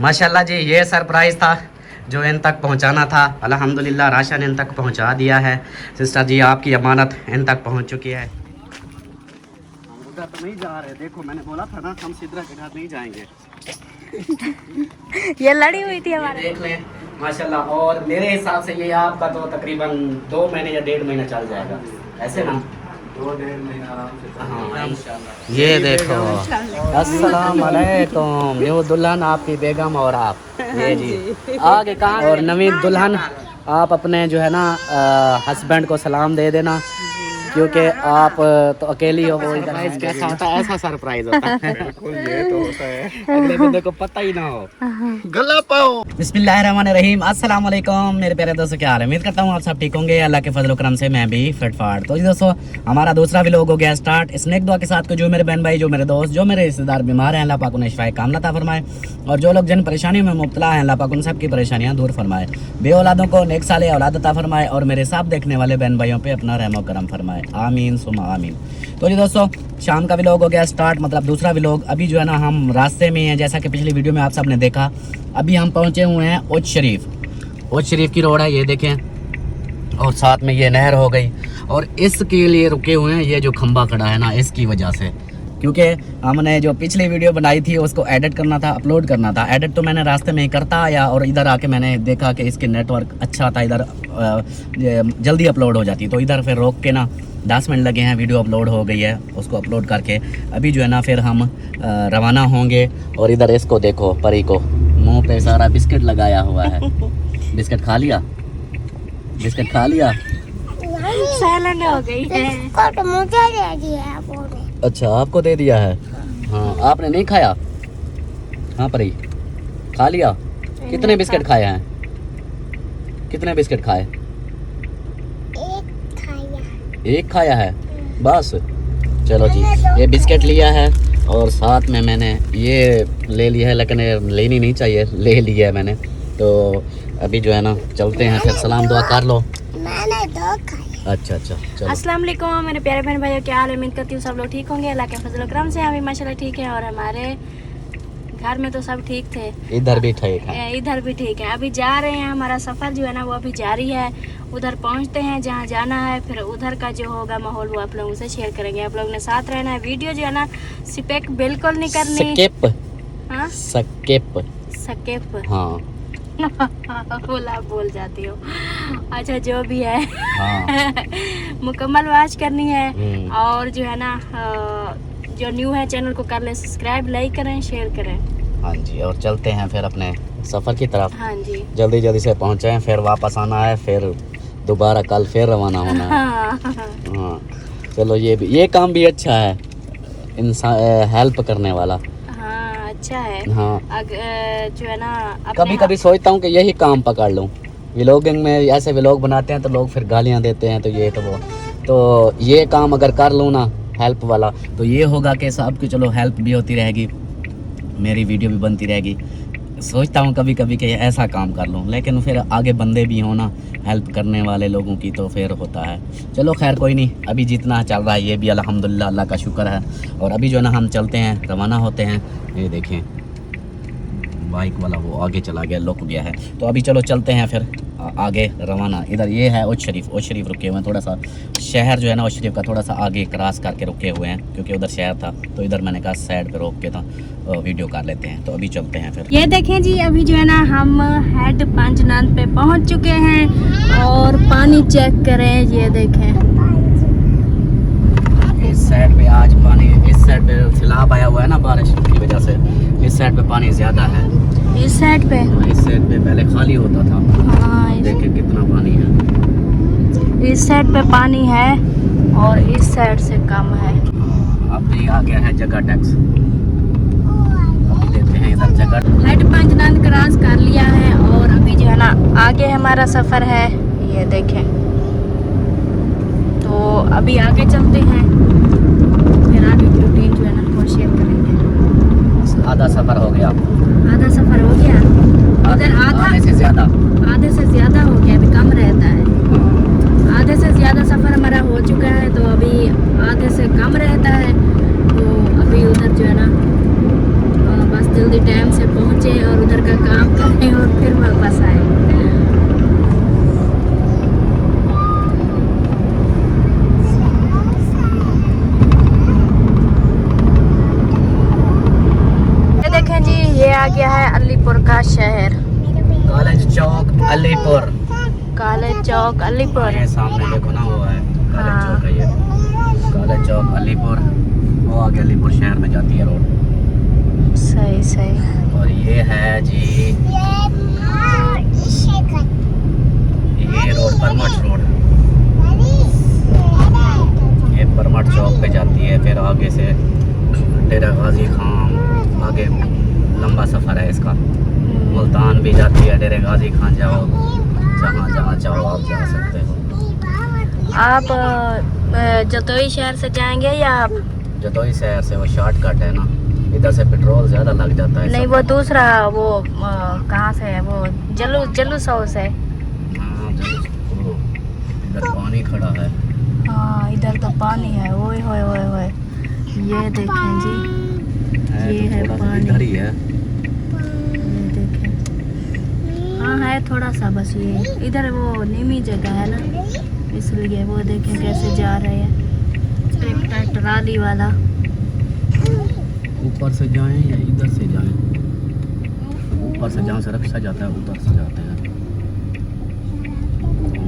माशाल्लाह जी, ये सरप्राइज़ था जो इन तक पहुंचाना था। अल्हम्दुलिल्लाह राशन इन तक पहुंचा दिया है। सिस्टर जी आपकी अमानत इन तक पहुंच चुकी है। हम उधर तो नहीं जा रहे, देखो मैंने बोला था ना हम सिद्रा के घर नहीं जाएंगे। ये लड़ी हुई थी हमारे। देख लें माशाल्लाह, और मेरे हिसाब से ये आपका तो तकरीबन 2 महीने या 1.5 महीना चल जाएगा, ऐसे ना 2-1.5 महीना आराम से। हाँ इंशाल्लाह। ये देखो, अस्सलाम वालेकुम, ये वो दुल्हन आपकी बेगम और आप, ये जी आगे कहाँ। और नवीन दुल्हन आप अपने जो है ना हस्बैंड को सलाम दे देना, क्योंकि आप तो अकेली हो। वो सरप्राइज कैसा होता है, ऐसा सरप्राइज होता है। बिल्कुल ये तो होता है, अगले बंदे को पता ही ना हो। गला पाओ। बिस्मिल्लाहिर्रहमानिर्रहीम, अस्सलाम वालेकुम मेरे प्यारे दोस्तों, क्या हाल है? उम्मीद करता हूँ आप सब ठीक होंगे। अल्लाह के फजल करम से मैं भी फिट फाट। तो जी दोस्तों, हमारा दूसरा व्लॉग हो गया स्टार्ट। इस नेक दुआ के साथ को जो मेरे बहन भाई, जो मेरे दोस्त, जो मेरे रिश्तेदार बीमार हैं, अल्लाह पाक उन्हें शिफाए कामला अता फरमाए, और जो लोग जिन परेशानियों में मुब्तला हैं, अल्लाह पाक उन सबकी परेशानियाँ दूर फरमाए। बे औलादों को नेक साले औलाद अता फरमाए, और मेरे साथ देखने वाले बहन भाइयों पे अपना रहमो करम फरमाए, आमीन सुमा आमीन। तो जी दोस्तों, शाम का व्लॉग हो गया स्टार्ट, मतलब दूसरा व्लॉग। अभी जो है ना हम रास्ते में हैं, जैसा कि पिछली वीडियो में आप सब ने देखा। अभी हम पहुंचे हुए हैं ओज शरीफ की रोड है, ये देखें, और साथ में ये नहर हो गई। और इसके लिए रुके हुए हैं, ये जो खंबा खड़ा है ना, इसकी वजह से, क्योंकि हमने जो पिछली वीडियो बनाई थी उसको एडिट करना था, अपलोड करना था। एडिट तो मैंने रास्ते में ही करता आया, और इधर आके मैंने देखा कि इसके नेटवर्क अच्छा था, इधर जल्दी अपलोड हो जाती। तो इधर फिर रोक के ना 10 मिनट लगे हैं, वीडियो अपलोड हो गई है, उसको अपलोड करके अभी जो है ना फिर हम रवाना होंगे। और इधर इसको देखो, परी को मुंह पे सारा बिस्किट लगाया हुआ है। बिस्किट खा लिया, बिस्किट खा लिया। सालन हो गई है। मुझे दे दिया आपने। अच्छा, आपको दे दिया है? हाँ, आपने नहीं खाया? हाँ परी, खा लिया? कितने बिस्किट खाए हैं? कितने बिस्किट खाए? एक खाया है बस। चलो जी, ये बिस्किट लिया है, और साथ में मैंने ये ले लिया है, लेकिन लेनी नहीं चाहिए, ले लिया है मैंने। तो अभी जो है ना चलते हैं, फिर सलाम दुआ कर लो। मैंने 2 खाया। अच्छा चलो। अस्सलाम वालेकुम मेरे प्यारे बहन भाइयों, क्या हाल है? उम्मीद करती हूँ सब लोग ठीक होंगे, अल्लाह के फजल करम से हम भी माशाल्लाह ठीक है। और हमारे घर में तो सब ठीक थे, इधर भी ठीक है, इधर भी ठीक है। अभी जा रहे हैं, हमारा सफ़र जो है ना वो अभी जारी है। उधर पहुंचते हैं जहाँ जाना है, फिर उधर का जो होगा माहौल वो आप लोगों से शेयर करेंगे। आप लोगों ने साथ रहना है, वीडियो जो है ना स्किप बिल्कुल नहीं करनी। स्किप? हाँ स्किप हाँ बोला बोल जाती हो। अच्छा जो भी है, हाँ। मुकम्मल वॉच करनी है। हम्म। और जो है ना जो न्यू है चैनल को कर ले सब्सक्राइब, लाइक करें, शेयर करें। हाँ जी, और चलते हैं फिर अपने सफ़र की तरफ। हाँ जी, जल्दी से पहुँचे हैं, फिर वापस आना है, फिर दोबारा कल फिर रवाना होना है। हाँ चलो, ये काम भी अच्छा है, इंसान हेल्प करने वाला। हाँ अच्छा है। हाँ, जो है ना कभी सोचता हूँ कि यही काम पकड़ लूँ। व्लॉगिंग में ऐसे व्लॉग बनाते हैं तो लोग फिर गालियाँ देते हैं, तो ये तो वो, तो ये काम अगर कर लूँ ना हेल्प वाला, तो ये होगा कि सबकी चलो हेल्प भी होती रहेगी, मेरी वीडियो भी बनती रहेगी। सोचता हूँ कभी कभी कि ऐसा काम कर लूँ, लेकिन फिर आगे बंदे भी हो ना हेल्प करने वाले लोगों की, तो फिर होता है। चलो खैर कोई नहीं, अभी जितना चल रहा है ये भी अल्हम्दुलिल्लाह अल्लाह का शुक्र है। और अभी जो है ना हम चलते हैं, रवाना होते हैं। ये देखें बाइक वाला वो आगे चला गया, लुक गया है। तो अभी चलो चलते हैं फिर आगे रवाना। इधर ये है ओज शरीफ रुके हुए हैं, थोड़ा सा शहर जो है ना ओज शरीफ का थोड़ा सा आगे क्रॉस करके रुके हुए हैं, क्योंकि उधर शहर था, तो इधर मैंने कहा साइड पे रोक के तो वीडियो कर लेते हैं। तो अभी चलते हैं फिर। ये देखें जी, अभी जो है ना हम हेड पंजनाद पे पहुंच चुके हैं, और पानी चेक करें, ये देखें इस साइड पे आज पानी, इस साइड पे सैलाब आया हुआ है ना बारिश की वजह से, इस साइड पे पानी ज़्यादा है। इस साइड पे पहले खाली होता था। हाँ, देखिए कितना पानी है। इस साइड पे पानी है और इस साइड से कम है। अब भी आ गया है जगह टैक्स, अभी देखते हैं इधर जगह। हेड पंजनाद क्रॉस कर लिया है, और अभी जो है ना आगे हमारा सफ़र है, ये देखें। तो अभी आगे चलते हैं, फिर आगे की रूटीन जो है ना वो शेयर करेंगे। आधा सफ़र हो गया, आधा सफ़र हो गया, उधर आधे से ज़्यादा हो गया, अभी कम रहता है। आधे से ज़्यादा सफ़र हमारा हो चुका है, तो अभी आधे से कम रहता है। तो अभी उधर जो है ना बस जल्दी टाइम से पहुँचे, और उधर का और फिर वापस आए। ये देखें जी, ये आ गया है अलीपुर का शहर। कॉलेज चौक अलीपुर। कॉलेज चौक अलीपुर। ये सामने देखो ना, वो है कॉलेज हाँ। चौक है ये। कॉलेज चौक अलीपुर, वो आगे अलीपुर शहर में जाती है रोड। सही सही। और ये है जी, ये रोड परमठ रोड, ये परमठ चौक पे जाती है। फिर आगे से डेरा गाजी खान, आगे लंबा सफ़र है इसका। मुल्तान भी जाती है, डेरा गाजी खान जाओ, जहाँ जहाँ चाहो आप जा सकते हो। आप जतोई शहर से जाएंगे या आप? जतोई शहर से वो शॉर्टकट है ना, इधर से पेट्रोल ज़्यादा लग जाता है। नहीं, वो दूसरा, वो कहाँ से है? वो जल्लू सौ से। हाँ, वो इधर पानी खड़ा है। हाँ, इधर तो पानी है। ओए होए होए होए, ये देखें जी, ये है थोड़ा सा पानी। इधर ही है। ये देखें, हाँ है थोड़ा सा बस। ये इधर वो नीमी जगह है ना, इसलिए। वो देखें कैसे जा रहे हैं, एक ट्राली वाला। ऊपर से जाएं या इधर से जाएं? ऊपर से जहाँ से रक्षा जाता है उधर से जाते हैं।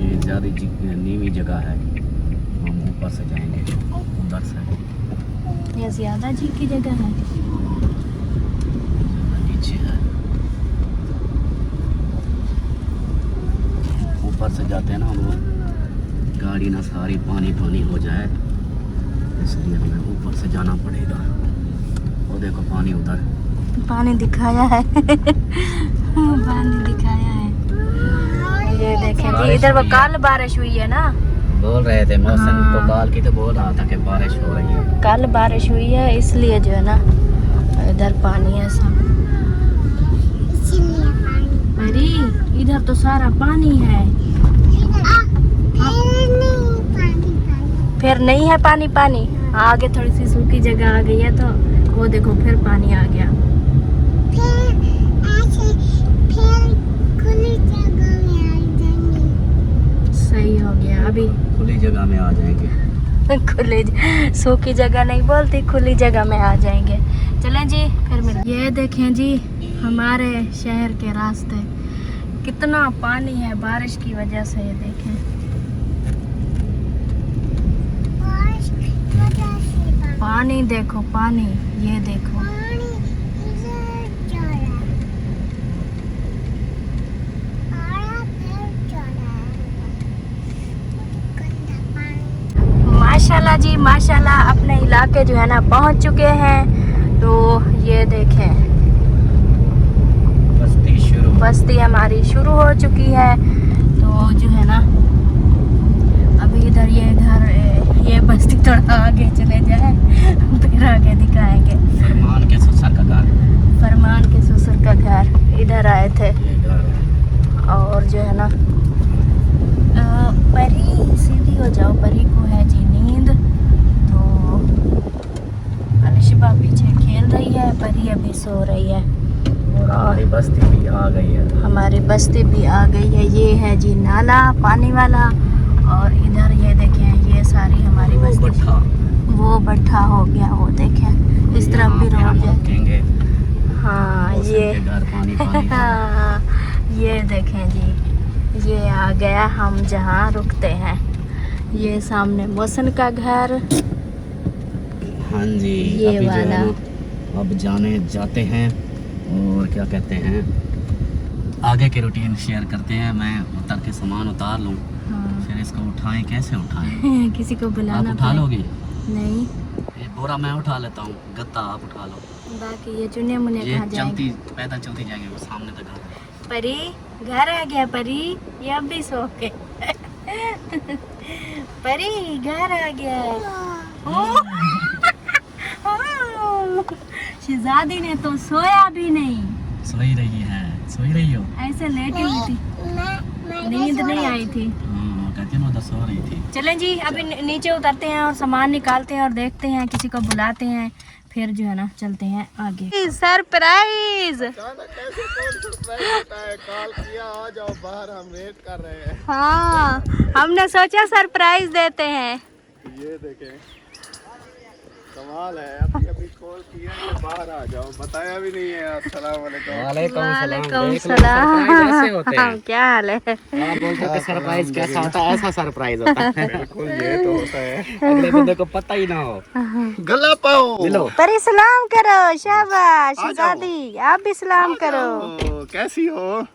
ये ज़्यादा नीवी जगह है, हम ऊपर से जाएंगे उधर से। ये ज्यादा जी की जगह है। नीचे है, ऊपर से जाते हैं ना वो, गाड़ी ना सारी पानी पानी हो जाए, इसलिए हमें ऊपर से जाना पड़ेगा। वो देखो पानी उधर, पानी दिखाया है। पानी दिखाया है। ये देखें जी, इधर वो कल बारिश हुई है ना, बोल रहे थे मौसम हाँ। तो काल की तो बोल रहा था कि बारिश हो रही है। कल बारिश हुई है, इसलिए जो है ना इधर पानी है सब। अरे इधर तो सारा पानी है। फिर नहीं है पानी पानी, आगे थोड़ी सी सूखी जगह आ गई है, तो वो देखो फिर पानी आ गया। सही हो गया। अभी खुली जगह में आ जाएंगे। खुली सूखी जगह नहीं बोलती, खुली जगह में आ जाएंगे। चलें जी, फिर मिल। ये देखें जी, हमारे शहर के रास्ते कितना पानी है बारिश की वजह से। ये देखें, पानी देखो, पानी ये देखो। माशाल्लाह जी माशाल्लाह, अपने इलाके जो है ना पहुंच चुके हैं। तो ये देखें, बस्ती हमारी शुरू हो चुकी है। तो जो है ना अभी इधर ये घर, ये बस्ती थोड़ा आगे चले जाए, फिर आगे दिखाएंगे। फरमान के ससुर का घर, फरमान के ससुर का घर, इधर आए थे। ये घर है। और जो है ना परी सीधी हो जाओ, परी को है जी नींद। तो अलिशबा पीछे खेल रही है, परी अभी सो रही है। और हमारी बस्ती भी आ गई है। हमारी बस्ती भी आ गई है। ये है जी नाला पानी वाला, और इधर ये देखें, ये सारी हमारी बस्ती। भट्ठा, वो भट्ठा हो गया, वो देखें इस तरफ भी रोड है। देखेंगे हाँ ये घर पानी पानी। हाँ, ये देखें जी, ये आ गया हम जहाँ रुकते हैं। ये सामने मोहसिन का घर। हाँ जी, ये अभी जो है वाला। ना, अब जाते हैं और क्या कहते हैं, आगे की रूटीन शेयर करते हैं। मैं उतर के सामान उतार लूँ, हाँ। फिर इसको उठाएं, कैसे उठाएं? किसी को आप बुलाना उठा पड़े- लोगे? नहीं, ये बोरा मैं उठा लेता हूँ, गत्ता आप उठा लो। बाकी ये चुने मुने ये कहाँ जाएंगे? पैदल चलती जाएंगे, वो सामने तक घर है। परी घर आ गया, परी ये अब भी सो के। परी घर आ गया है। ओ! शहजादी ने तो सोया भी नहीं, सोई रही है, सोई रही हो? ऐसे लेटी हुई थी, नींद नहीं आई थी। हाँ, कहती ना उधर सो रही थी। चलें जी, अभी नीचे उतरते हैं और सामान निकालते हैं और देखते हैं, किसी को बुलाते हैं, फिर जो है ना चलते हैं आगे। सरप्राइज। अचानक कैसे कौन सरप्राइज होता है? कॉल किया आ जाओ बाहर, हम वेट कर रहे हैं। हाँ, हमने सोचा सरप्राइज देते हैं। ये देखें, कमाल है। अभी अभी कॉल किया है कि बाहर आ जाओ, बताया भी नहीं है। अस्सलाम वालेकुम। वालेकुम सलाम। ऐसे होते हैं। क्या हाल है? आप बोलते हो सरप्राइज कैसा होता है, ऐसा सरप्राइज होता है। बिल्कुल ये तो होता है। अगले बंदे को पता ही ना हो। गला पाओ। लो पर सलाम करो, शाबाश। आ जाओ। शहजादी, आप भी सलाम करो। कैसी हो?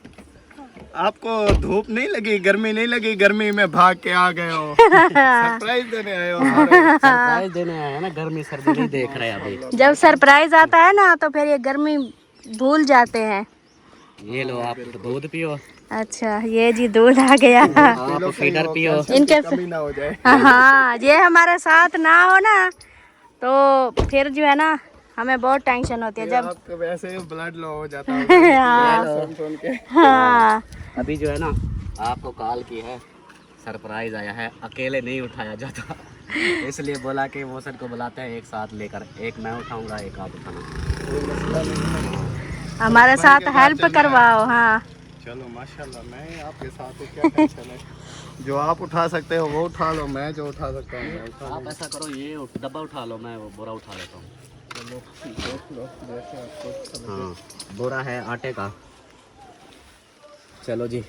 आपको धूप नहीं लगी, गर्मी नहीं लगी? गर्मी में भाग के आ गए हो, सरप्राइज देने आए हो सारे। सरप्राइज देने आए हैं ना, गर्मी सर्दी नहीं देख रहे अभी। जब सरप्राइज आता है ना तो फिर ये गर्मी भूल जाते हैं। ये लो आप दूध पियो। अच्छा, ये जी दूध आ गया। आप फीडर पियो। इनके कमी ना हो जाए। हाँ, ये हमारे साथ ना हो ना तो फिर जो है ना हमें बहुत टेंशन होती है। जब आपको वैसे ही ब्लड लो हो जाता है हाँ, सुन के। हाँ। अभी जो है ना आपको कॉल की है, सरप्राइज आया है, अकेले नहीं उठाया जाता। इसलिए बोला कि वो सर को बुलाते हैं एक साथ लेकर, एक मैं उठाऊंगा एक आप उठाना। हमारे साथ हेल्प करवाओ। हाँ, चलो माशाल्लाह, मैं आपके साथ हूँ, क्या टेंशन है। जो आप उठा सकते हो वो उठा लो, मैं जो उठा सकता हूँ मैं उठा आप ऐसा करो, ये डब्बा उठा लो, मैं वो बोरा उठा लेता हूँ। लो जैसे आपको। हाँ, बोरा है आटे का। चलो जी,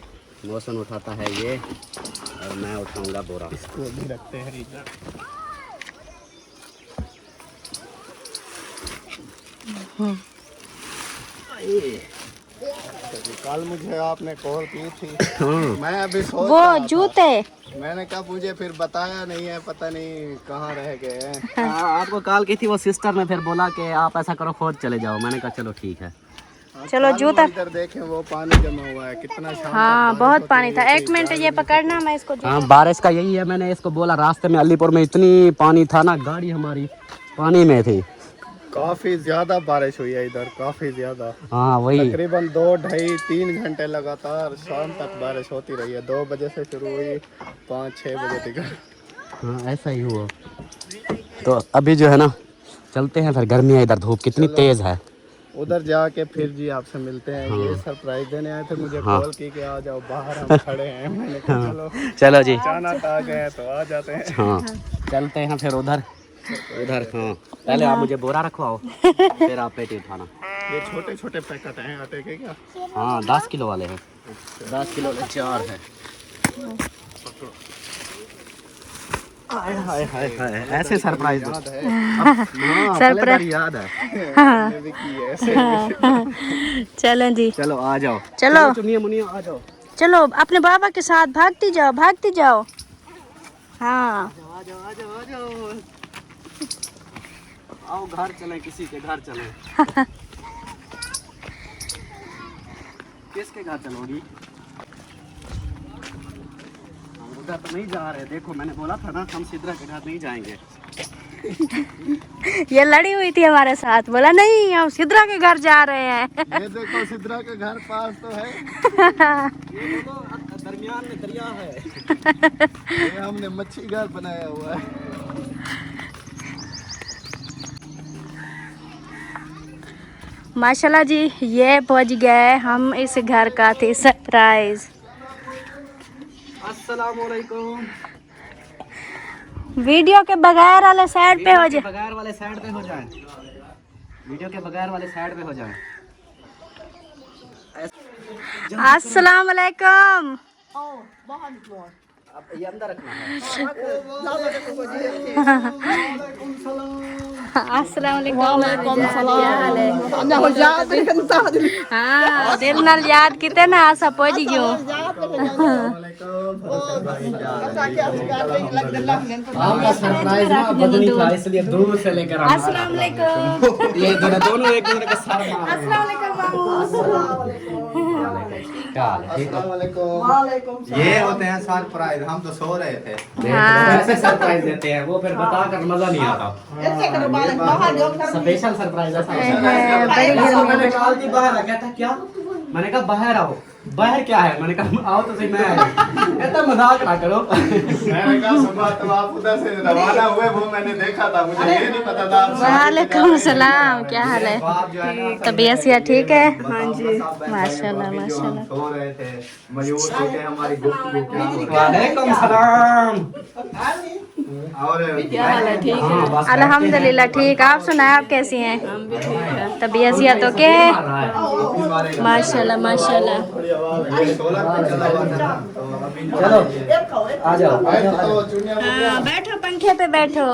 मौसम उठाता है ये और मैं उठाऊंगा बोरा। इसको भी रखते हैं इधर। कल मुझे आपने कॉल की थी, मैं अभी सोच वो रहा था। जूते। मैंने कहा मुझे फिर बताया नहीं है, पता नहीं कहाँ रह गए हैं। हाँ, आपको कॉल की थी वो सिस्टर ने, फिर बोला कि आप ऐसा करो खुद चले जाओ। मैंने कहा चलो ठीक है। चलो जूता। इधर देखें, वो पानी जमा हुआ है कितना शानदार। हाँ, बारिश बहुत होती पानी है, था। ये एक मिनट ये पकड़ना, मैं इसको हाँ, बारिश का यही है। मैंने इसको बोला, रास्ते में अलीपुर में इतनी पानी था ना, गाड़ी हमारी पानी में थी। काफी ज्यादा बारिश हुई है इधर, काफी ज्यादा। हाँ वही। तकरीबन 2, ढाई, 3 घंटे लगातार शाम तक बारिश होती रही है। 2 बजे से शुरू हुई, 5-6 बजे तक। हाँ, ऐसा ही हुआ। तो अभी जो है ना चलते हैं, फिर गर्मी है, इधर धूप कितनी तेज है। उधर जाके फिर जी आपसे मिलते हैं। ये सरप्राइज देने आए थे, मुझे हाँ। कॉल की कि आ जाओ बाहर, हम खड़े हैं। मैंने कहा चलो चलो जी। अचानक आ गए तो आ जाते हैं। हाँ, चलते हैं फिर उधर। हाँ, पहले आप मुझे बोरा रखवाओ, फिर आप पेटी उठाना। ये छोटे छोटे पैकेट हैं आटे के क्या? हाँ, 10 किलो वाले हैं। 10 किलो वाले 4 है। हाय हाय हाय हाय, ऐसे सरप्राइज याद है, सरप्राइज याद है। मैंने भी की है ऐसे। चलो जी, चलो आ जाओ। चलो चुनिया मुनिया आ जाओ। चलो अपने बाबा के साथ भागती जाओ, भागती जाओ। हाँ, आ जाओ आ जाओ आ जाओ। आओ घर चले, किसी के घर चले। किसके घर चलोगी? हम उधर तो नहीं जा रहे। देखो मैंने बोला था ना, हम सिद्रा के घर नहीं जाएंगे। ये लड़ी हुई थी हमारे साथ, बोला नहीं हम सिद्रा के घर जा रहे हैं। ये देखो सिद्रा के घर पास तो है, ये तो दरमियान में दरिया है। ये हमने मच्छी घर बनाया हुआ है। माशाल्लाह जी, ये पहुंच गए हम इस घर का थे सरप्राइज। अस्सलाम वालेकुम। वीडियो के बगैर वाले साइड पे हो जाए। बगैर वाले साइड पे हो जाए। वीडियो के बगैर वाले साइड पे हो जाए। अस्सलाम वालेकुम। अब ये अंदर रखना है। अस्सलाम वालेकुम। हाँ, दिल नाल याद किते ना आसा पहुंच गयो। आपका सरप्राइज ना बदनी था, इसलिए दूर से लेकर आना। अस्सलाम वालेकुम। ये दोनों एक दूसरे के सर मार रहे हैं। अस्सलाम वालेकुम। क्या हाल है? ठीक हो? ये होते हैं सरप्राइज, हम तो सो रहे थे। ऐसे सरप्राइज देते हैं, वो फिर बताकर मजा नहीं आता। स्पेशल सरप्राइज ऐसा होता है। बड़ी गर्मी मैंने कॉल की बाहर आ गया था क्या? मैंने कहा बाहर आओ। बाहर क्या है? मैंने कहा आओ तो सही, मैं आया। कहता मजाक ना करो। मैंने कहा सुबह तो आप उधर से रवाना हुए, वो मैंने देखा था, मुझे ये नहीं पता था आप वालेकुम सलाम, क्या हाल है? बाप जो है ना, तबीयत से ठीक है? हाँ जी, माशाल्लाह माशाल्लाह। सो रहे थे, मयूर सोचे हमारी गुफ्तगू क्या हो रही है। वालेकुम सलाम। और क्या हाल है? ठीक हाँ, बस अल्हम्दुलिल्लाह ठीक। आप सुनाए, आप कैसी हैं? तबीयत से तो के? माशाल्लाह माशाल्लाह। सोलर पे चला हुआ था ना, तो अभी जो चलो आ जाओ। तो चुनिया हाँ, बैठो पंखे पे बैठो।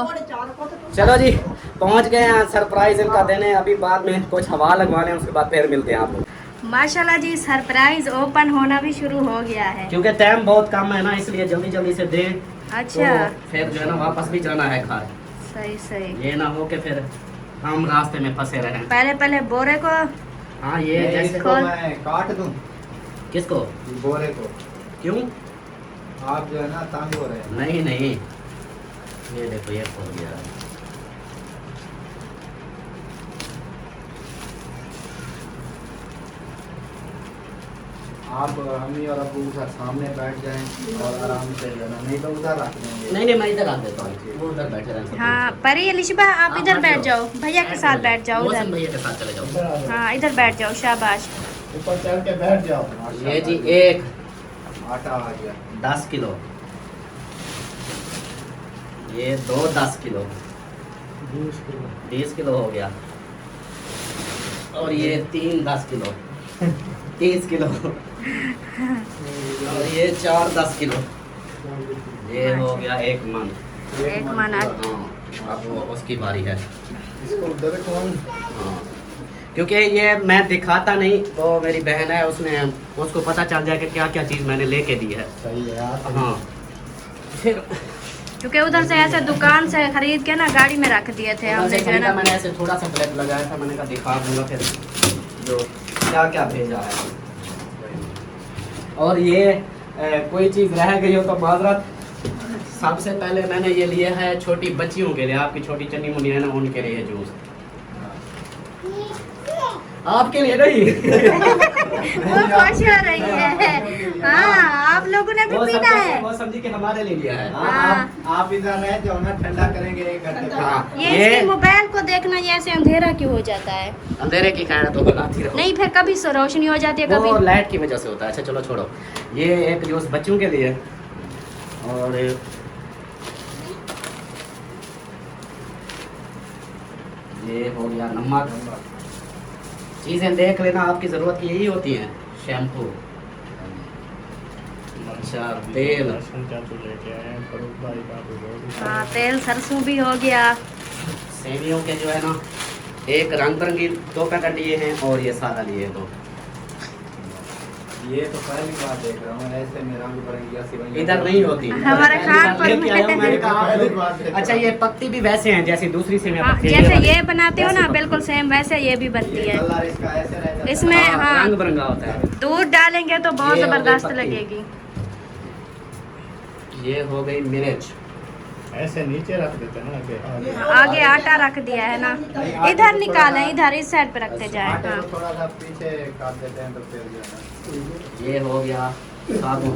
चलो जी, पहुंच गए हैं सरप्राइज इनका देने। अभी बाद में कुछ हवा लगवाने, उसके बाद फिर मिलते हैं आप लोग। माशाल्लाह जी, सरप्राइज ओपन होना भी शुरू हो गया है। क्योंकि टाइम बहुत कम है ना, इसलिए जल्दी जल्दी से दें। अच्छा, तो फिर जो है ना वापस भी जाना है घर। सही सही। ये ना हो कि फिर हम रास्ते में फंसे रहें। पहले पहले बोरे को हाँ, ये जैसे इसको मैं काट दूं, किसको? बोरे को। क्यों? आप जो है ना तंग हो रहे हैं। नहीं नहीं, ये देखो ये खोल गया। आप अम्मी और अब्बू उधर सामने बैठ जाएं और आराम से जो है ना, नहीं तो उधर रख देंगे। नहीं नहीं, मैं इधर रख देता हूँ, वो उधर बैठे रहें। हाँ, परी अलिशबा आप हाँ, इधर बैठ बैठ जाओ। जाओ, भैया के साथ बैठ जाओ मौसम उधर। भैया के साथ चले जाओ। इधर आ जाओ। हाँ, इधर बैठ जाओ, शाबाश। ऊपर चढ़ के बैठ जाओ। ये जी एक आटा आ गया। 10 किलो, ये 2 10 किलो, 20 किलो हो गया। और ये 3 10 किलो, 30 किलो। और ये 4 10 किलो, ये हो गया 1 मन। एक मन। हाँ, अब वो उसकी बारी है। इसको उधर कौन? हाँ, क्योंकि ये मैं दिखाता नहीं, वो मेरी बहन है, उसको पता चल जाए कि क्या क्या चीज़ मैंने लेके दी है। सही है यार। हाँ, फिर क्योंकि उधर से ऐसे दुकान से खरीद के ना गाड़ी में रख दिए थे हमने जो है ना। मैंने ऐसे थोड़ा सा क्लिप लगाया था, मैंने कहा दिखा दूंगा फिर जो क्या क्या भेजा है। और ये कोई चीज़ रह गई हो तो माजरत। सबसे पहले मैंने ये लिया है छोटी बच्चियों के लिए, आपकी छोटी चन्नी मुन्नी है ना, उनके लिए जूस। आपके लिए नहीं। वो खुश हो रही है। हाँ, आप लोगों ने भी पीना है। वो समझी कि हमारे लिए लिया है। हाँ। आप इधर रह जाओ ना, ठंडा करेंगे 1 घंटे तक। हाँ, ये इसके मोबाइल को देखना, ये ऐसे अंधेरा क्यों हो जाता है? अंधेरे की खैर तो बनाती रहो। नहीं, फिर कभी रोशनी हो जाती है, वो कभी लाइट की वजह से होता है। अच्छा चलो छोड़ो, ये एक जूस बच्चों के लिए। और ये हो गया नमक। चीज़ें देख लेना, आपकी ज़रूरत की यही होती हैं। शैम्पू, अच्छा तेल, हाँ, तेल सरसों भी हो गया। सेवियों के जो है ना, एक रंग बिरंगी 2 पैकेट लिए हैं और ये सादा लिए 2। ये तो पहली बार देख रहा हूँ, ऐसे में रंग बिरंगी सेवइयां इधर नहीं होती। हमारे खानपुर लेके आया हूँ, मैंने कहा आप पहली लोग- बार देख रहा अच्छा, ये पत्ती भी वैसे हैं जैसे दूसरी सेवियां हाँ, पत्ती जैसे वाली। ये बनाते हो ना, वैसे बिल्कुल सेम वैसे ये भी बनती ये है। कलर इसका ऐसे रहता है। इसमें हाँ, रंग बिरंगा होता है। दूध डालेंगे तो बहुत ये हो गई जबरदस्त पत्ती। लगेगी। ये हो गई मिर्च। ऐसे नीचे रख देते हैं ना आगे। आगे आटा रख दिया है ना, इधर निकालें, इधर इस साइड पे रखते जाए। आटे हाँ, को थोड़ा सा पीछे काट देते हैं तो फिर जो है ना। ये हो गया साबुन,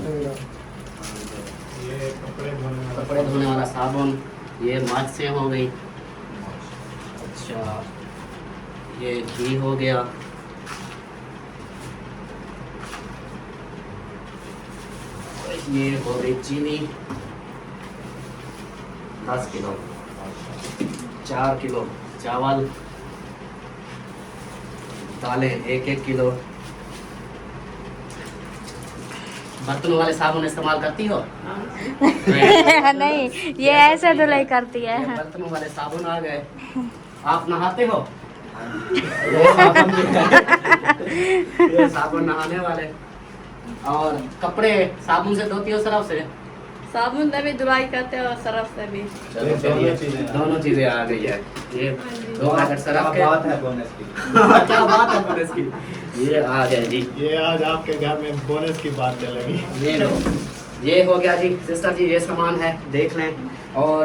ये कपड़े धोने वाला कपड़े धोने वाला साबुन। ये मिर्चें हो गई। अच्छा, ये घी हो गया। ये हो गई चीनी 10 किलो। 4 किलो चावल, दालें 1-1 किलो। बर्तनों वाले साबुन इस्तेमाल करती हो? नहीं, ये ऐसे धुलाई करती है। ये बर्तनों वाले साबुन आ गए। आप नहाते हो? ये साबुन भी है। ये साबुन नहाने वाले। और कपड़े साबुन से धोती हो सरफ से? साबुन से भी धुलाई करते हो, सरफ से भी। चलो चलिए, दोनों चीजें आ गई है। ये 2 पैकेट सरफ के। बात है बोनस की। क्या बात है बोनस की। ये आ गया जी। ये आज आपके घर में बोनस की बात चलेगी। ये लो, ये हो गया जी। सिस्टर जी, ये सामान है, देख लें। और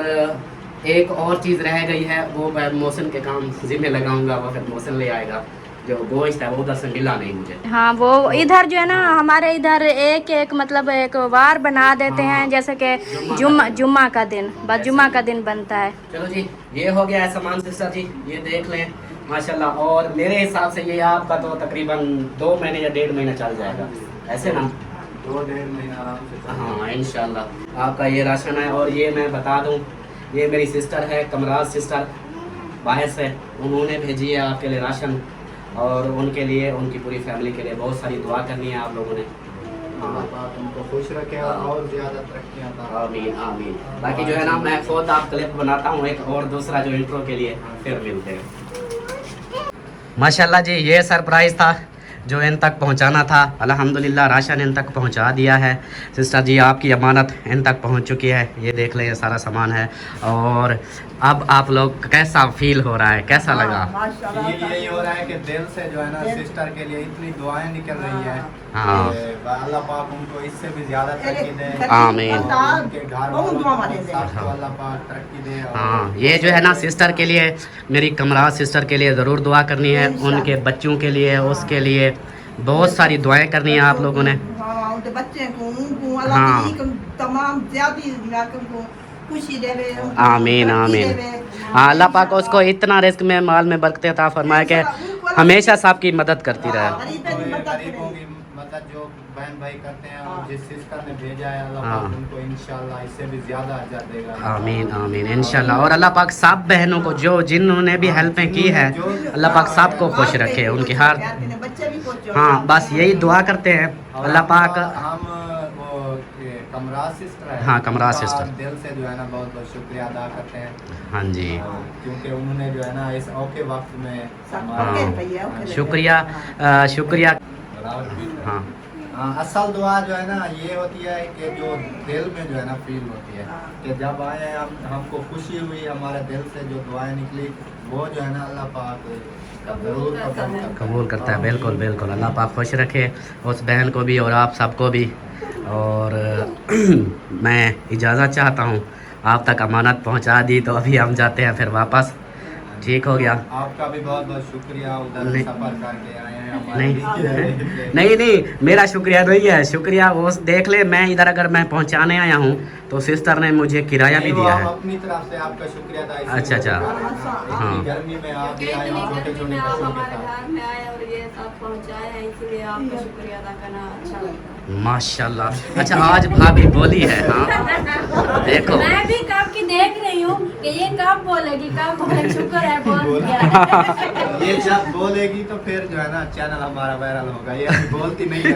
एक और चीज़ रह गई है, वो मैं मौसम के काम जिम्मे लगाऊंगा, वो फिर मौसम ले आएगा। जो गोश्त है वो उधर से मिला नहीं मुझे। हाँ वो इधर जो है ना हमारे इधर एक एक मतलब एक वार बना देते हैं, जैसे कि जुम्मा का दिन, बस जुम्मा का दिन बनता है। चलो जी, ये हो गया है सामान सिस्टर जी, ये देख लें माशाल्लाह। और मेरे हिसाब से ये आपका तो तकरीबन 2 महीने या 1.5 महीना चल जाएगा, ऐसे ना? 2-1.5 महीना आराम से। हाँ इंशाल्लाह। आपका ये राशन है। और ये मैं बता दूं, ये मेरी सिस्टर है, कमराज सिस्टर, बाहर से उन्होंने भेजी है आपके लिए राशन। और उनके लिए, उनकी पूरी फैमिली के लिए बहुत सारी दुआ करनी है आप लोगों ने। हाँ तुमको खुश रखे और ज़्यादा तरक्कियाँ अता। आमीन आमीन। बाकी जो है ना मैं खुद आप क्लिप बनाता हूँ एक और दूसरा जो इंट्रो के लिए, फिर मिलते हैं। माशाल्लाह जी, ये सरप्राइज़ था जो इन तक पहुंचाना था। अल्हम्दुलिल्लाह राशन इन तक पहुंचा दिया है। सिस्टर जी आपकी अमानत इन तक पहुंच चुकी है। ये देख लें, ये सारा सामान है। और अब आप लोग कैसा फील हो रहा है, कैसा लगा? फील यही हो रहा है कि दिल से जो है ना सिस्टर के लिए इतनी दुआएं निकल रही हैं। हाँ अल्लाह पाक उनको इससे भी ज़्यादा तरक्की दे। आमीन। उनके घर वालों को सबको अल्लाह पाक तरक्की दे। हाँ ये जो है ना सिस्टर के लिए, मेरी कमराज सिस्टर के लिए ज़रूर दुआ करनी है, उनके बच्चों के लिए, उसके लिए बहुत सारी दुआएं करनी है आप लोगों ने। बच्चे को हाँ तमाम खुशी देवे। आमीन आमीन। हाँ अल्लाह पाक उसको इतना रिस्क में, माल में बरकत अता फरमाए कि हमेशा सबकी मदद करती रहे। गरीबों की मदद जो बहन भाई करते हैं और जिस सिस्टर ने भेजा है अल्लाह पाक उनको इंशाल्लाह इससे भी ज़्यादा अजर देगा। आमीन आमीन इंशाल्लाह। और अल्लाह पाक सब बहनों को जो जिन्होंने भी हेल्पें की है, अल्लाह पाक सबको खुश रखे, उनकी हर। हाँ बस यही दुआ करते हैं अल्लाह पाक। हम वो कमराज सिस्टर है, हाँ कमराज उनका सिस्टर, दिल से जो है ना बहुत बहुत शुक्रिया अदा करते हैं। हाँ जी, क्योंकि उन्होंने जो है ना इस औखे वक्त में हाँ शुक्रिया शुक्रिया। हाँ असल दुआ जो है ना ये होती है कि जो दिल में जो है ना फील होती है कि जब आए हमको खुशी हुई, हमारे दिल से जो दुआएं निकली वो जो है ना अल्लाह पाक जरूर कबूल करता है। बिल्कुल बिल्कुल, अल्लाह पाक खुश रखे उस बहन को भी और आप सबको भी। और मैं इजाज़त चाहता हूँ, आप तक अमानत पहुँचा दी तो अभी हम जाते हैं फिर वापस। ठीक हो गया? आपका भी बहुत बहुत शुक्रिया, उधर सफ़र करके आए हैं। नहीं मेरा शुक्रिया नहीं है, शुक्रिया वो देख ले, मैं इधर अगर मैं पहुंचाने आया हूँ तो सिस्टर ने मुझे किराया भी दिया है। अपनी तरफ से आपका शुक्रिया था। अच्छा हाँ गर्मी में आप भी आए हैं छोटे छोटे बच्चों के साथ। माशाल्लाह। अच्छा आज भाभी बोली है, हाँ देखो मैं भी कब की देख रही हूँ कि ये कब बोलेगी, कब बोलेगी। शुक्र है बोल दिया। ये जब बोलेगी तो फिर जो है ना चैनल हमारा वायरल होगा। ये अभी बोलती नहीं है।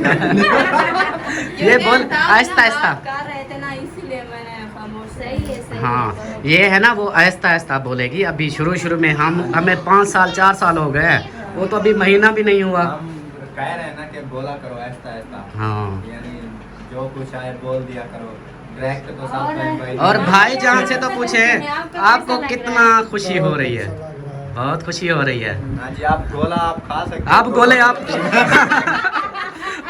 ये बोल आहिस्ता आहिस्ता कर रहे थे ना, इसीलिए मैंने खामोश। सही है हाँ ये है ना, वो आहिस्ता आहिस्ता बोलेगी। अभी शुरू में हमें 5 साल 4 साल हो गए, वो तो अभी महीना भी नहीं हुआ। हम कह रहे हैं ना कि बोला करो आहिस्ता आहिस्ता, हाँ यानी जो कुछ आए बोल दिया करो। डायरेक्ट तो सब भाई और भाई जान से तो पूछे आपको कितना खुशी हो रही है? बहुत खुशी हो रही है। हाँ जी, आप गोला आप खा सकते हैं। आप गोले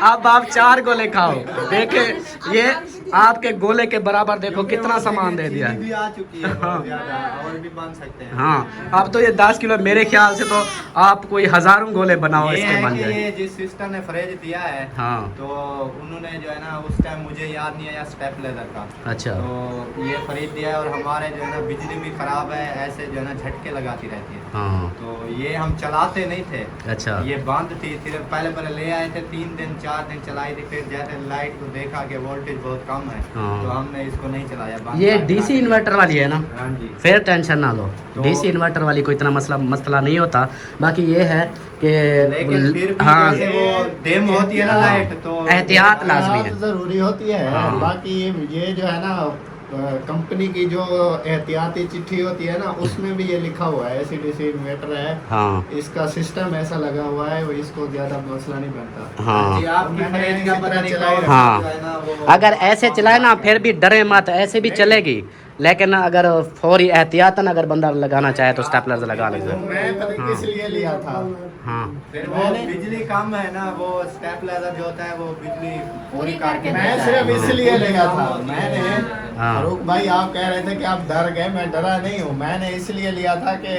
आप 4 गोले खाओ। देखे ये आपके गोले के बराबर देखो कितना सामान दे दिया भी है। आ चुकी है बहुत ज़्यादा, और भी बन सकते हैं। हाँ अब तो ये 10 किलो, मेरे ख्याल से तो आप कोई हजारों गोले बनाओ ये इसके है बन कि जाए। ये जिस सिस्टर ने फ्रिज दिया है, हाँ तो उन्होंने जो है ना उस टाइम मुझे याद नहीं आया स्टेप लेदर का, अच्छा तो ये खरीद दिया है। और हमारे जो है ना बिजली भी खराब है, ऐसे जो है ना झटके लगाती रहती है, हाँ तो ये हम चलाते नहीं थे। अच्छा ये बंद थी, फिर पहले ले आए थे, 3 दिन 4 दिन चलाई थी, फिर जैसे लाइट को देखा कि वोल्टेज बहुत कम है, हाँ। तो हमने इसको नहीं चलाया, बंद ये कर डीसी दिया। इन्वर्टर वाली है ना? हाँ जी। फिर टेंशन ना लो, तो- डीसी इन्वर्टर वाली को इतना मसला नहीं होता। बाकी ये है कि लेकिन फिर भी हाँ जैसे वो डिम होती है ना लाइट, तो एहतियात लाजमी है। जरूरी होती है। हाँ। बाकी ये जो है ना कंपनी की जो एहतियाती चिट्ठी होती है ना, उसमें भी ये लिखा हुआ है एसी-डीसी इन्वर्टर है, हाँ इसका सिस्टम ऐसा लगा हुआ है, वो इसको ज्यादा मसला नहीं बनता। हाँ जी, आपकी फ्रिज का पता नहीं चलाई कौन हाँ। सा जो है ना वो- अगर ऐसे चलाए ना फिर भी डरे मत, ऐसे भी चलेगी। लेकिन अगर फौरी एहतियातन अगर बंदा लगाना चाहे तो स्टेपलर लगा ले। मैं पता किस लिए लिया था, हाँ फिर वो बिजली कम है ना, वो स्टेप लेदर जो होता है वो बिजली पूरी काट मैं सिर्फ इसलिए लिया था। मैंने हाँ। फारूक भाई आप कह रहे थे कि आप डर गए, मैं डरा नहीं हूँ। मैंने इसलिए लिया था कि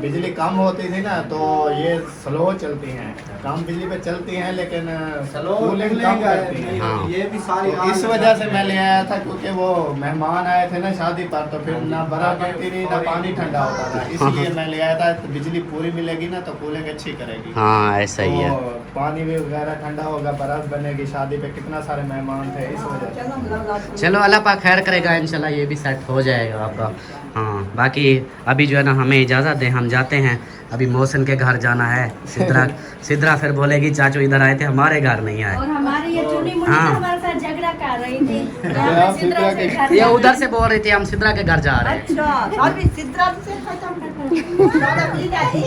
बिजली कम होती थी ना तो ये स्लो चलती हैं, कम बिजली पे चलती हैं लेकिन कूलिंग कम करती हैं। हाँ। ये भी सारी तो इस वजह से मैं ले आया था क्योंकि वो मेहमान आए थे ना शादी पर, तो फिर ना बर्फ गिरती थी ना पानी ठंडा होता था, इसलिए मैं ले आया था। तो बिजली पूरी मिलेगी ना तो कूलिंग अच्छी करेगी। हाँ ऐसा ही है। तो पानी भी वगैरह ठंडा होगा, बर्फ बनेगी, शादी पे कितना सारे मेहमान थे इस वजह से। चलो अल्लाह पाक खैर करेगा, इंशाल्लाह ये भी सेट हो जाएगा आपका। हाँ बाकी अभी जो है ना हमें इजाज़त दें, हम जाते हैं। अभी मोहसिन के घर जाना है। सिद्रा फिर बोलेगी चाचू इधर आए थे हमारे घर नहीं आए। और हमारी ये चुनी मुनी हाँ। हमारे साथ झगड़ा कर रही थी। आप सिद्रा के ये उधर से बोल रही थी हम सिद्रा के घर जा रहे हैं। अच्छा सारी सिद्रा से खत्म ज़्यादा पी जाए।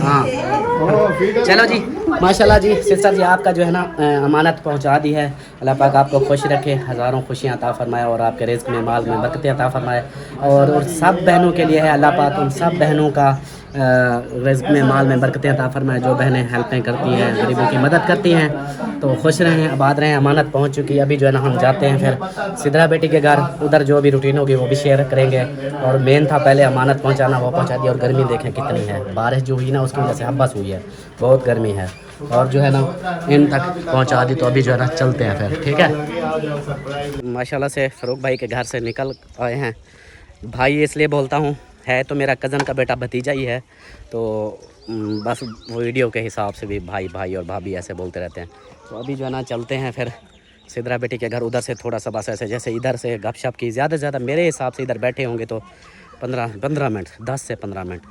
हाँ ओ, फीडर- चलो जी माशाल्लाह जी, सिस्टर जी आपका जो है ना अमानत पहुंचा दी है। अल्लाह पाक आपको खुश रखे, हज़ारों खुशियां अता फरमाए और आपके रिज़्क़ में माल में बरकतें अता फरमाए। और सब बहनों के लिए है, अल्लाह पाक उन सब बहनों का रिज़्क़ में माल में बरकतें अता फरमाए जो बहनें हेल्पें करती हैं, गरीबों की मदद करती हैं। तो खुश रहें, आबाद रहें। अमानत पहुँच चुकी है। अभी जो है ना हम जाते हैं फिर सिद्रा बेटी के घर, उधर जो भी रूटीन होगी वो भी शेयर करेंगे। और मेन था पहले अमानत पहुँचाना, वो पहुँचा दिया। और गर्मी देखें कितनी है, बारिश जो हुई ना उसकी वजह से हब्बस हुई है, बहुत गर्मी है। और जो है ना इन तक पहुंचा दी, तो अभी जो है ना चलते हैं फिर, ठीक है। माशाल्लाह से फ़रूक भाई के घर से निकल आए हैं। भाई इसलिए बोलता हूँ, है तो मेरा कज़न का बेटा भतीजा ही है, तो बस वीडियो के हिसाब से भी भाई भाई और भाभी ऐसे बोलते रहते हैं। तो अभी जो है ना चलते हैं फिर सिद्रा बेटी के घर। उधर से थोड़ा सा बस ऐसे जैसे इधर से गपशप की, ज़्यादा से ज़्यादा मेरे हिसाब से इधर बैठे होंगे तो 15 मिनट, 10 से 15 मिनट।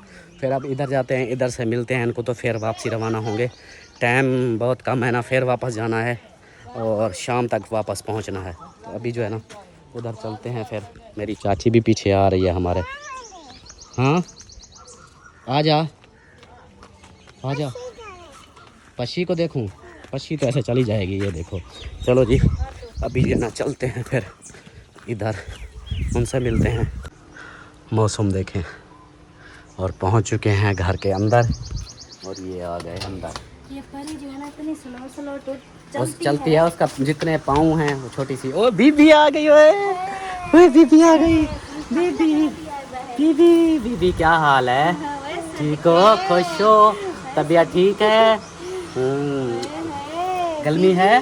फिर अब इधर जाते हैं, इधर से मिलते हैं इनको, तो फिर वापसी रवाना होंगे। टाइम बहुत कम है ना, फिर वापस जाना है और शाम तक वापस पहुंचना है। तो अभी जो है ना उधर चलते हैं फिर। मेरी चाची भी पीछे आ रही है हमारे। हाँ आ जा पक्षी को देखूं, पक्षी तो ऐसे चली जाएगी, ये देखो। चलो जी अभी जो है ना चलते हैं फिर इधर, उनसे मिलते हैं। मौसम देखें और पहुंच चुके हैं घर के अंदर और ये आ गए अंदर। ये परी जो है ना इतनी स्लो बस चलती है, उसका जितने पाँव हैं वो छोटी सी। ओ बीबी आ गई, ओए बीबी आ गई। बीबी क्या हाल है? ठीक हो, खुश हो, तबीयत ठीक है? गर्मी है?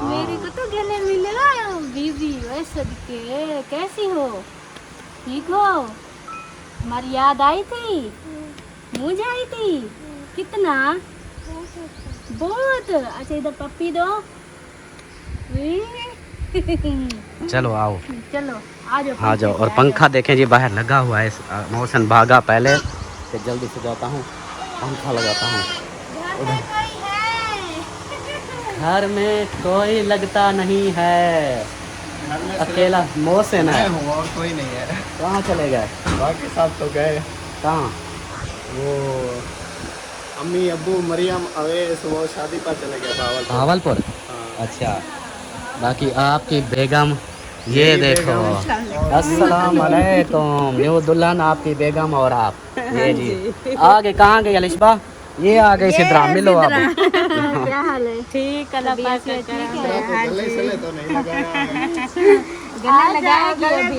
मेरे को तो गले मिलेगा बीबी। वैसे के कैसी हो, ठीक हो? हमारी याद आई थी, मुझे आई थी। कितना? बहुत। अच्छा इधर पप्पी दो। चलो आओ, चलो आ जाओ। और पंखा देखें जी बाहर लगा हुआ है। मौसम भागा पहले कि जल्दी से जाता हूँ, पंखा लगाता हूँ। घर में कोई लगता नहीं है, अकेला मौसम है। मैं हूँ और कोई नहीं है। कहाँ चले गए? बाकी सब तो गए। कहाँ? वो अम्मी अब्बू मरियम अवेश वो शादी पर चले गए भावलपुर। अच्छा, बाकी आपकी बेगम ये देखो। अस्सलाम वालेकुम। ये वो दुल्हन आपकी बेगम और आप ये जी। आगे कहाँ गई अलिशबा? ये आ गई सिद्रा, मिलो आप। क्या हाल है? ठीक, अल्लाह पाक का करम है। गले सले तो नहीं लगाया। गले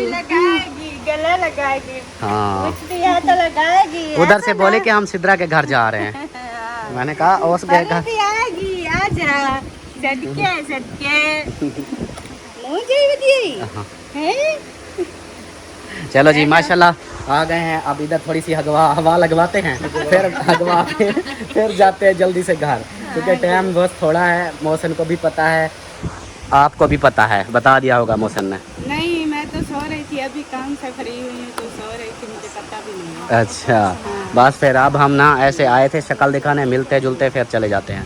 लगाएगी, गले लगाएगी, हाँ दिया तो लगाएगी। उधर से बोले कि हम सिद्रा के घर जा रहे हैं। मैंने कहा उस के घर आएगी, आजा सदके मुझे भी दी है। चलो जी माशाल्लाह आ गए हैं। अब इधर थोड़ी सी हवा लगवाते हैं, फिर हगवा के फिर जाते हैं जल्दी से घर, क्योंकि टाइम बहुत थोड़ा है। मौसम को भी पता है, आपको भी पता है, बता दिया होगा मौसम ने। नहीं मैं तो सो रही थी, अभी काम से फ्री हुई हूँ तो सो रही थी, मुझे पता भी नहीं है। अच्छा बस फिर अब हम ना ऐसे आए थे शक्ल दिखाने, मिलते जुलते फिर चले जाते हैं।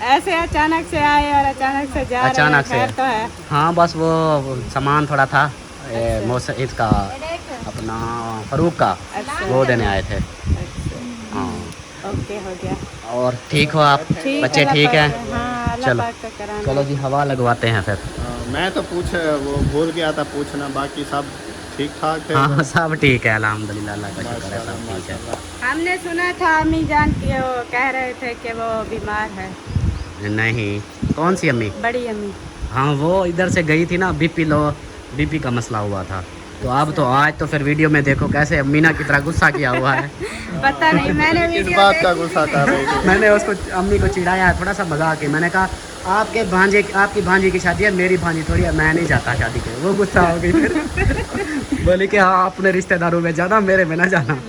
ऐसे अचानक से आए और अचानक से जा अचानक रहे हैं, से खैर तो है। हाँ बस वो सामान थोड़ा था मौसम इसका अपना फरूक का, वो देने आए थे। हाँ ओके हो गया। और ठीक हो आप? बच्चे ठीक हैं? हाँ, चलो चलो चलो जी हवा लगवाते हैं फिर। मैं तो वो भूल गया था पूछना, बाकी सब ठीक ठाक है। हाँ सब ठीक है अल्हम्दुलिल्लाह, अल्लाह का शुक्र है, सब ठीक है। हमने सुना था अम्मी जान की वो कह रहे थे कि वो बीमार है। नहीं, कौन सी अम्मी? बड़ी अम्मी। हाँ वो इधर से गई थी ना, बीपी का मसला हुआ था, तो अब तो आज तो फिर वीडियो में देखो कैसे मीना की तरह गुस्सा किया हुआ है। पता नहीं मैंने इस वीडियो बात का गुस्सा कर रही थी। मैंने उसको अम्मी को चिढ़ाया थोड़ा सा मजाक के, मैंने कहा आपकी भांजी की शादी है, मेरी भांजी थोड़ी है, मैं नहीं जाता शादी पे। वो गुस्सा हो गई फिर बोली कि हाँ अपने रिश्तेदारों में जाना, मेरे में ना जाना।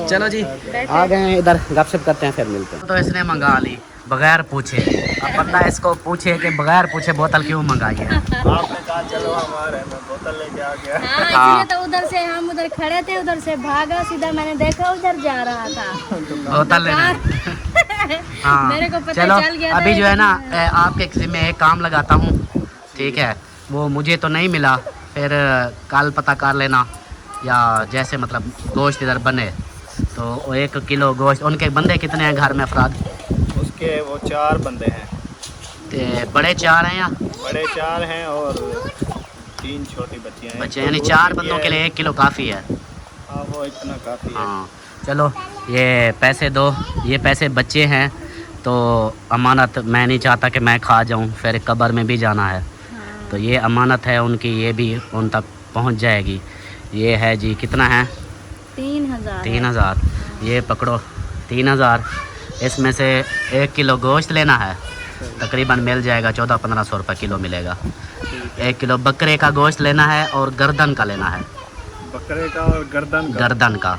चलो जी आ गए हैं इधर, गपशप करते हैं फिर मिलते हैं। तो इसने मंगा ली बगैर पूछे। अब बंदा इसको पूछे कि बगैर पूछे बोतल क्यों मंगाई है। आपने कहा चलो हमारे, मैं बोतल लेके आ गया। हाँ, इसलिए तो उधर से हम उधर खड़े थे, उधर से भागा सीधा, मैंने देखा उधर जा रहा था बोतल लेने। हाँ मेरे को पता चलो चल गया था अभी जो है ना ये आपके ज़िम्मे एक काम लगाता हूँ, ठीक है, वो मुझे तो नहीं मिला, फिर कल पता कर लेना, या जैसे मतलब गोश्त इधर बने तो 1 किलो गोश्त। उनके बंदे कितने हैं घर में अफराद? उसके वो 4 बंदे हैं। ते बड़े 4 हैं या बड़े 4 हैं और 3 छोटी बच्चियाँ हैं। बच्चे, यानी 4 बंदों के लिए 1 किलो काफ़ी है। हाँ वो इतना काफ़ी है। हाँ चलो ये पैसे दो, ये पैसे बच्चे हैं तो अमानत, मैं नहीं चाहता कि मैं खा जाऊँ, फिर कब्र में भी जाना है। तो ये अमानत है उनकी, ये भी उन तक पहुँच जाएगी। ये है जी, कितना है? 3000। 3000। ये पकड़ो 3000। इसमें से 1 किलो गोश्त लेना है, तकरीबन मिल जाएगा 1400-1500 रुपये किलो मिलेगा। 1 किलो बकरे का गोश्त लेना है और गर्दन का लेना है। बकरे का और गर्दन का।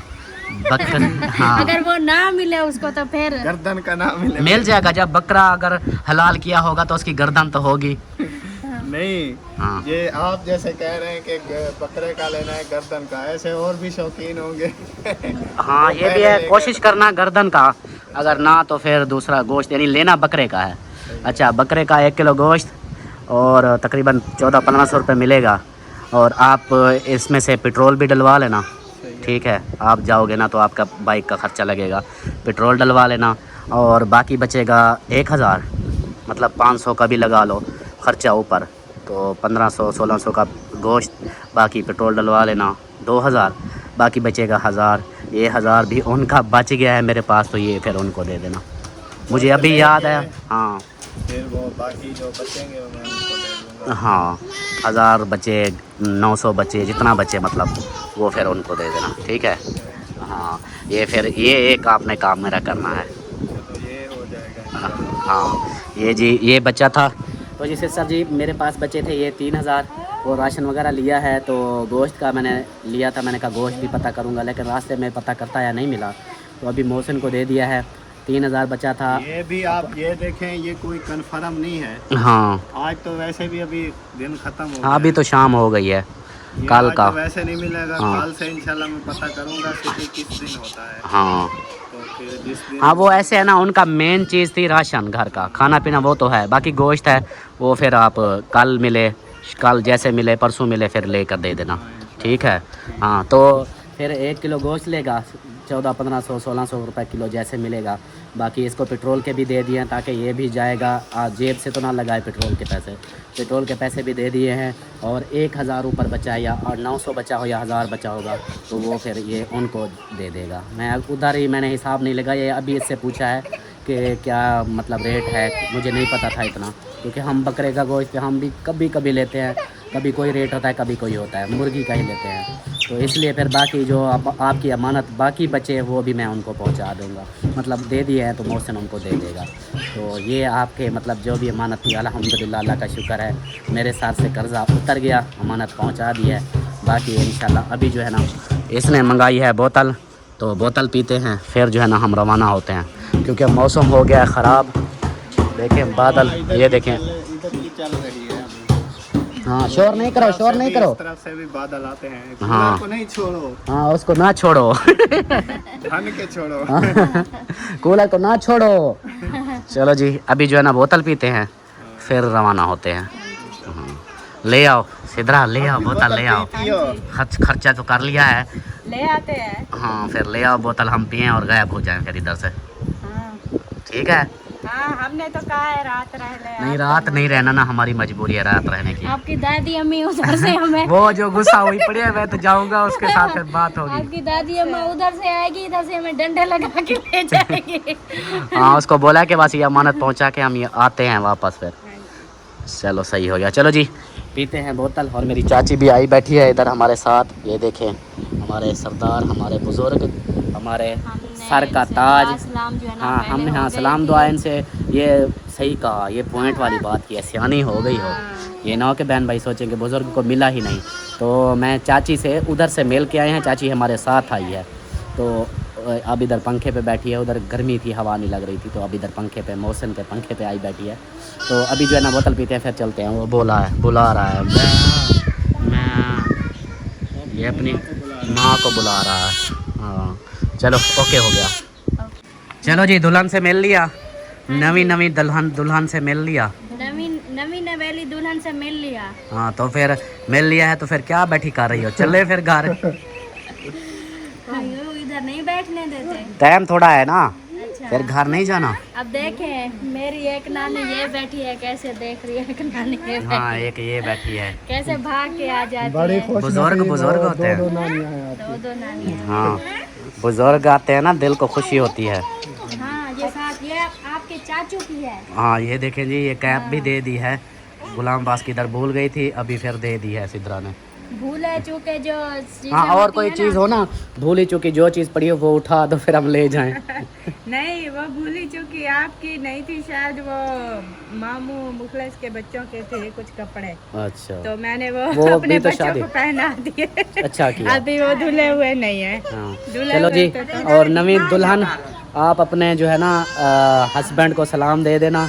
हाँ अगर वो ना मिले उसको तो फिर गर्दन का ना मिले। मिल जाएगा, जब बकरा अगर हलाल किया होगा तो उसकी गर्दन तो होगी। नहीं हाँ। ये आप जैसे कह रहे हैं कि बकरे का लेना है गर्दन का, ऐसे और भी शौकीन होंगे। हाँ ये भी है, कोशिश करना गर्दन का, अगर ना तो फिर दूसरा गोश्त, यानी लेना बकरे का है। अच्छा बकरे का 1 किलो गोश्त और तकरीबन 1400-1500 रुपये मिलेगा। और आप इसमें से पेट्रोल भी डलवा लेना, ठीक है, आप जाओगे ना तो आपका बाइक का ख़र्चा लगेगा, पेट्रोल डलवा लेना। और बाकी बचेगा 1000, मतलब 500 का भी लगा लो ख़र्चा ऊपर, तो 1500-1600 का गोश्त, बाकी पेट्रोल डलवा लेना 2000, बाकी बचेगा 1000। ये 1000 भी उनका बच गया है मेरे पास, तो ये फिर उनको दे देना, मुझे अभी याद है। हाँ फिर वो बाकी जो बचेंगे वो मैं उनको दे दूँगा। हाँ 1000 बचे, 900 बचे, जितना बचे मतलब वो फिर उनको दे देना, ठीक है। हाँ ये फिर ये एक आपने काम मेरा करना है। तो ये हो जाएगा। हाँ ये जी ये बचा था, तो जी सर जी मेरे पास बचे थे ये 3000, वो राशन वगैरह लिया है। तो गोश्त का मैंने लिया था, मैंने कहा गोश्त भी पता करूँगा, लेकिन रास्ते में पता करता या नहीं मिला, तो अभी मोहसिन को दे दिया है। 3000 बचा था। ये भी आप ये देखें, ये कोई कंफर्म नहीं है। हाँ आज तो वैसे भी अभी दिन खत्म हो हाँ अभी तो शाम हो गई है, ये कल आज का तो वैसे नहीं मिलेगा। हाँ। कल से इंशाल्लाह मैं पता करूंगा कि किस दिन होता है। हाँ तो फिर जिस दिन हाँ वो ऐसे है ना, उनका मेन चीज़ थी राशन, घर का खाना पीना वो तो है, बाकी गोश्त है वो फिर आप कल मिले, कल जैसे मिले परसों मिले फिर लेकर दे देना, ठीक है। हाँ तो फिर 1 किलो गोश्त लेगा 1400-1500-1600 रुपये किलो जैसे मिलेगा। बाकी इसको पेट्रोल के भी दे दिए हैं ताकि ये भी जाएगा, जेब से तो ना लगाए पेट्रोल के पैसे, पेट्रोल के पैसे भी दे दिए हैं। और 1000 ऊपर बचा या और 900 बचा हो या 1000 बचा होगा तो वो फिर ये उनको दे देगा। मैं उधर ही मैंने हिसाब नहीं लगाया, अभी इससे पूछा है कि क्या मतलब रेट है, मुझे नहीं पता था इतना, क्योंकि हम बकरे का गोश्त हम भी कभी कभी लेते हैं, कभी कोई रेट होता है कभी कोई होता है, मुर्गी का ही लेते हैं, तो इसलिए फिर बाकी जो आपकी अमानत बाकी बचे वो भी मैं उनको पहुंचा दूंगा, मतलब दे दिए हैं तो मोहसिन उनको दे देगा। तो ये आपके मतलब जो भी अमानत थी अल्हम्दुलिल्लाह अल्लाह का शुक्र है, मेरे साथ से कर्ज़ा उतर गया, अमानत पहुंचा दी है। बाकी इंशाल्लाह अभी जो है ना इसने मंगाई है बोतल, तो बोतल पीते हैं फिर जो है ना हम रवाना होते हैं, क्योंकि मौसम हो गया है ख़राब। देखें बादल, ये देखें, इधर की चल रही है। हाँ शोर नहीं करो, शोर नहीं करो, इस तरफ से भी बादल आते हैं। हाँ। कूलर को नहीं छोड़ो, हाँ उसको ना छोड़ो धन के छोड़ो। कूलर को ना छोड़ो। चलो जी अभी जो है ना बोतल पीते हैं फिर रवाना होते हैं। ले आओ सिद्रा, ले आओ बोतल, ले आओ, खर्चा तो कर लिया है, ले आते हैं। हाँ फिर ले आओ बोतल, हम पिए और गायब हो जाएं फिर इधर से, हाँ, ठीक है। हाँ हमने तो कहा है रात रह ले। नहीं रात नहीं रहना ना, हमारी मजबूरी है रात रहने की। आपकी दादी अम्मी उधर से हमें वो जो गुस्सा हुई पड़ी है मैं तो जाऊंगा उसके साथ फिर बात होगी। आपकी दादी अम्मा उधर से आएगी, इधर से हमें डंडे लगा के ले जाएगी। हाँ उसको बोला कि बस ये अमानत पहुंचा के हम ये आते हैं वापस फिर। चलो सही हो गया, चलो जी पीते हैं बोतल। और मेरी चाची भी आई बैठी है इधर हमारे साथ। ये देखें हमारे सरदार, हमारे बुज़ुर्ग, हमारे सर का ताज। सलाम जो है ना हाँ, हमने हाँ सलाम दुआ इनसे। ये सही कहा, ये पॉइंट वाली बात की है, सियानी हो गई हो। ये ना हो कि बहन भाई सोचें कि बुज़ुर्ग को मिला ही नहीं। तो मैं चाची से उधर से मिल के आए हैं, चाची हमारे साथ आई है। तो अब इधर पंखे पे बैठी है, उधर गर्मी थी, हवा नहीं लग रही थी, तो अब इधर पंखे पे, मौसम के पंखे पे आई बैठी है। तो अभी जो है ना बोतल पीते हैं, फिर चलते हैं। वो बुला रहा है मैं, ये अपनी माँ को बुला रहा है। हाँ चलो ओके हो गया। चलो जी, दुल्हन से मिल लिया, नवी दुल्हन से मिल लिया, नवी नवेली दुल्हन से मिल लिया। हाँ तो फिर मिल लिया है तो फिर क्या बैठी कर रही हो, चले फिर घर। इधर नहीं बैठने देते, टाइम थोड़ा है ना, अच्छा। फिर घर नहीं जाना। अब देखें मेरी एक नानी ये बैठी है, कैसे देख रही है, एक नानी ये बैठी हाँ एक ये बैठी है, कैसे भाग के आ जाती है। बुजुर्ग होते हैं। दो नानियाँ। हाँ बुजुर्ग आते हैं ना, दिल को खुशी होती है। हाँ ये साथ ये आपके चाचू की है। हाँ ये देखें जी, ये कैप भी दे दी है। गुलाम बास की इधर भूल गई थी, अभी फिर दे दी है सिद्रा ने। भूले चूके जो हाँ और कोई चीज़ हो ना, भूली चूकी जो चीज़ पड़ी हो वो उठा दो, फिर हम ले जाएं। नहीं, वो भूली चूकी आपकी नहीं थी, शायद वो मामू मुखलिस के बच्चों के थे कुछ कपड़े। अच्छा तो मैंने वो भी अपने तो बच्चों शादी को पहना दिए। अच्छा किया। अभी वो धुले हुए नहीं है। हाँ धुले चलो हुए जी। तो और नवी दुल्हन, आप अपने जो है ना हस्बैंड को सलाम दे देना,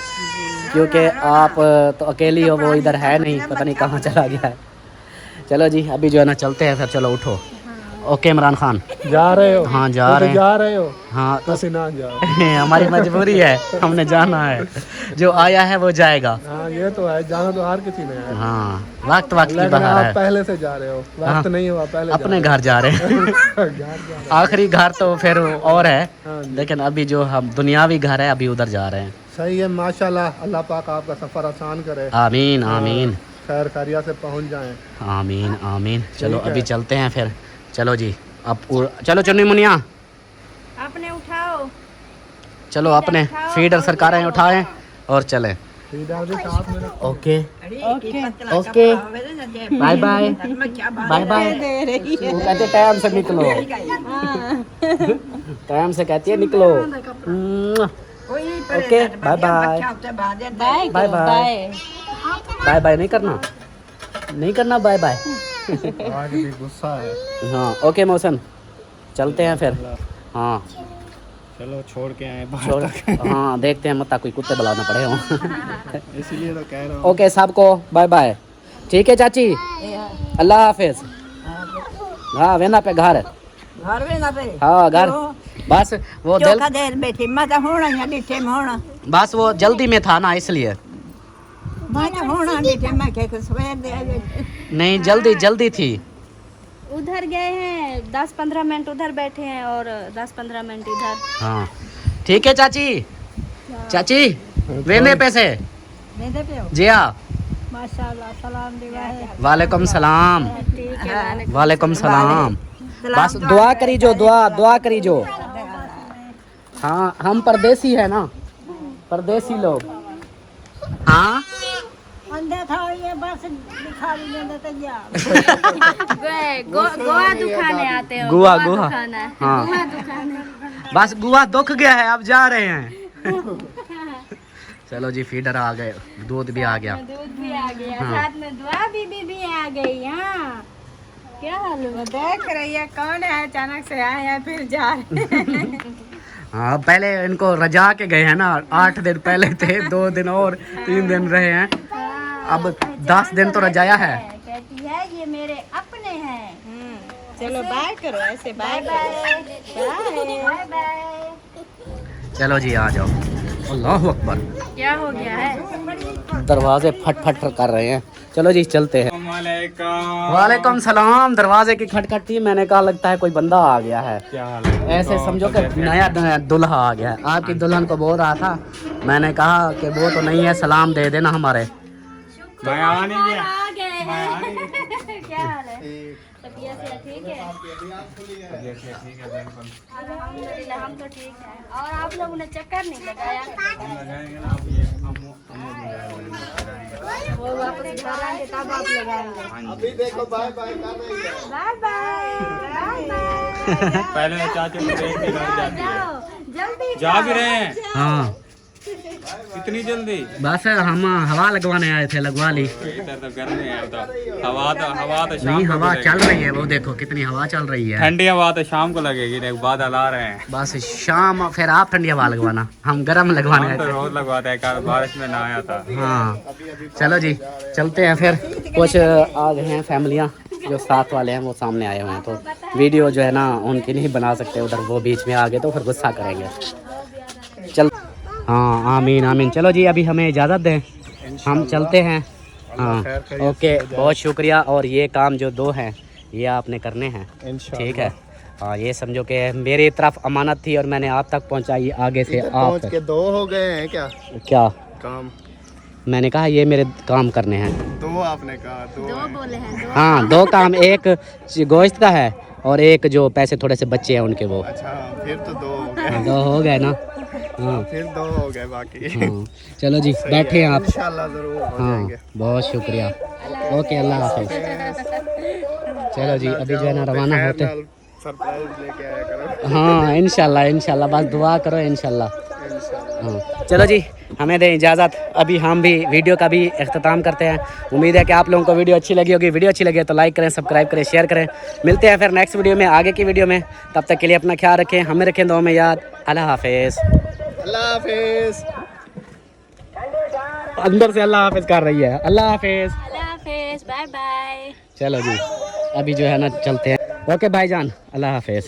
क्योंकि आप तो अकेली हो, वो इधर है नहीं, पता नहीं कहाँ चला गया है। चलो जी अभी जो है ना चलते हैं फिर। चलो उठो। ओके इमरान खान, जा रहे हो? हाँ जा रहे हैं। जा रहे हो? हाँ तो ना जाओ। हमारी मजबूरी है, हमने जाना है, जो आया है वो जाएगा। हाँ ये तो है, जाना तो हर किसी ने है। हाँ वक्त की लेकिन बहार आप है। पहले से जा रहे हो, वक्त हाँ, नहीं हुआ, पहले अपने घर जा रहे हैं। आखिरी घर तो फिर और है, लेकिन अभी जो हम दुनियावी घर है अभी उधर जा रहे हैं। सही है, माशाल्लाह। अल्लाह पाक आपका सफर आसान करे। आमीन आमीन खैर खैरिया से पहुंच जाएं। आमीन आमीन। चलो अभी चलते हैं फिर। चलो जी अब चलो चुन्नी मुनिया, अपने उठाओ, चलो अपने फीडर सरकारें उठाएं और चलें। Okay okay bye bye bye bye. वो कहते टाइम से निकलो, टाइम से कहती है निकलो। Okay bye bye bye bye bye bye. नहीं करना, नहीं करना बाय बाय। आज भी गुस्सा है। हाँ ओके मौसम, चलते हैं फिर। हाँ चलो छोड़ के आए छोड़, हाँ देखते हैं, मत कोई कुत्ते बुलाना पड़े हो। इसीलिए तो कह रहा हूँ। ओके सबको बाय बाय। ठीक है चाची, अल्लाह हाफिज। हाँ वेना पे घर, हाँ घर। बस वो बस वो जल्दी में था ना, इसलिए नहीं जल्दी थी। उधर गए हैं, 10-15 मिनट उधर बैठे हैं और 10-15 मिनट इधर। हाँ ठीक है चाची वेने पैसे जी। हाँ माशाल्लाह, सलाम दिवा है। वालेकुम सलाम। ठीक है, वालेकुम सलाम। बस दुआ करी जो, दुआ करी जो। हाँ हम परदेसी है ना, परदेसी लोग। हाँ गोवा दुखाने आते हो। गुआ दुखाना है। हाँ गुआ दुखाना। बस गुआ दुख गया है, अब जा रहे हैं। चलो जी फीडर आ गए, दूध भी आ गया, दूध भी आ गया, हाँ। साथ में दुआ भी आ गई। हाँ क्या हाल है? देख रही है कौन है, अचानक से आए हैं फिर जा रहे हैं। हाँ पहले इनको रजा के गए हैं ना, 8 दिन पहले थे, 2 दिन और 3 दिन रहे हैं, अब 10 दिन तो रजाया है। कहती है ये मेरे अपने हैं। चलो बाय करो, ऐसे बाय बाय बाय। चलो जी आ जाओ। अल्लाह अकबर, क्या हो गया है? दरवाजे फट कर रहे हैं। चलो जी चलते हैं। वालेकुम सलाम। दरवाजे की खटखट थी, मैंने कहा लगता है कोई बंदा आ गया है। क्या हाल है? ऐसे समझो कि नया दुल्हा आ गया है। आपकी दुल्हन को बोल रहा था, मैंने कहा कि वो तो नहीं है, सलाम दे देना हमारे। मैं आ नहीं गया। आ गए। क्या हाल है? तबीयत से ठीक है? अल्हम्दुलिल्लाह हम तो ठीक हैं। और आप लोगों ने चक्कर नहीं लगाया? वो वापस कराएंगे तब आप लगाएंगे। अभी देखो बाय बाय कर रही है। Bye bye bye bye. पहले तो चाचू को देख के लग जाती है। जाओ जल्दी जा भी रहे हैं हाँ इतनी जल्दी। बस हम हवा लगवाने आए थे, लगवा ली। इधर तो गर्मी है, तो हवा तो शाम नहीं को हवा लगेगी। चल रही है, वो देखो कितनी हवा चल रही है। ठंडी हवा तो शाम को लगेगी, देख बादल आ रहे हैं। बस शाम फिर आप ठंडी हवा लगवाना, हम गर्म लगवाने हम आए तो थे। रोज लगवाते हैं, कल बारिश में ना आया था। हाँ चलो जी चलते हैं फिर। कुछ आ गए हैं फैमिलियाँ जो साथ वाले हैं, वो सामने आए हुए हैं, तो वीडियो जो है ना उनकी नहीं बना सकते, उधर वो बीच में आ गए तो फिर गुस्सा करेंगे। चल हाँ आमीन आमीन। चलो जी अभी हमें इजाज़त दें, हम चलते हैं। हाँ ओके बहुत शुक्रिया। और ये काम जो दो हैं ये आपने करने हैं, ठीक है। हाँ ये समझो कि मेरी तरफ अमानत थी और मैंने आप तक पहुंचाई, आगे से आप पहुंच के 2 हो गए हैं क्या क्या काम? मैंने कहा ये मेरे काम करने हैं। 2 आपने कहा 2 दो बोले हैं दो। हाँ 2 काम, एक गोश्त का है और एक जो पैसे थोड़े से बच्चे हैं उनके वो। अच्छा फिर तो 2 हो गए। 2 हो गए ना। हाँ फिर 2 हो गए बाकी। हाँ चलो जी बैठे हैं आप। इंशाल्लाह जरूर हो हाँ जाएंगे। बहुत शुक्रिया। ओके अल्लाह हाफिज। चलो जी अभी जो है ना रवाना होते। सरप्राइज लेके आया करो। हाँ इंशाल्लाह इंशाल्लाह, बस दुआ करो इंशाल्लाह। हाँ चलो जी हमें दें इजाज़त, अभी हम भी वीडियो का भी अख्ताम करते हैं। उम्मीद है कि आप लोगों को वीडियो अच्छी लगी होगी। वीडियो अच्छी लगी तो लाइक करें, सब्सक्राइब करें, शेयर करें। मिलते हैं फिर नेक्स्ट वीडियो में, आगे की वीडियो में। तब तक के लिए अपना ख्याल रखें, हमें रखें दुआ में याद। अल्लाह हाफिज़। अल्लाह हाफिज। अंदर से अल्लाह हाफिज़ कर रही है। अल्लाह हाफिज़। अल्लाह हाफिज बाय बाय। चलो जी अभी जो है ना चलते हैं। ओके भाईजान अल्लाह हाफिज़।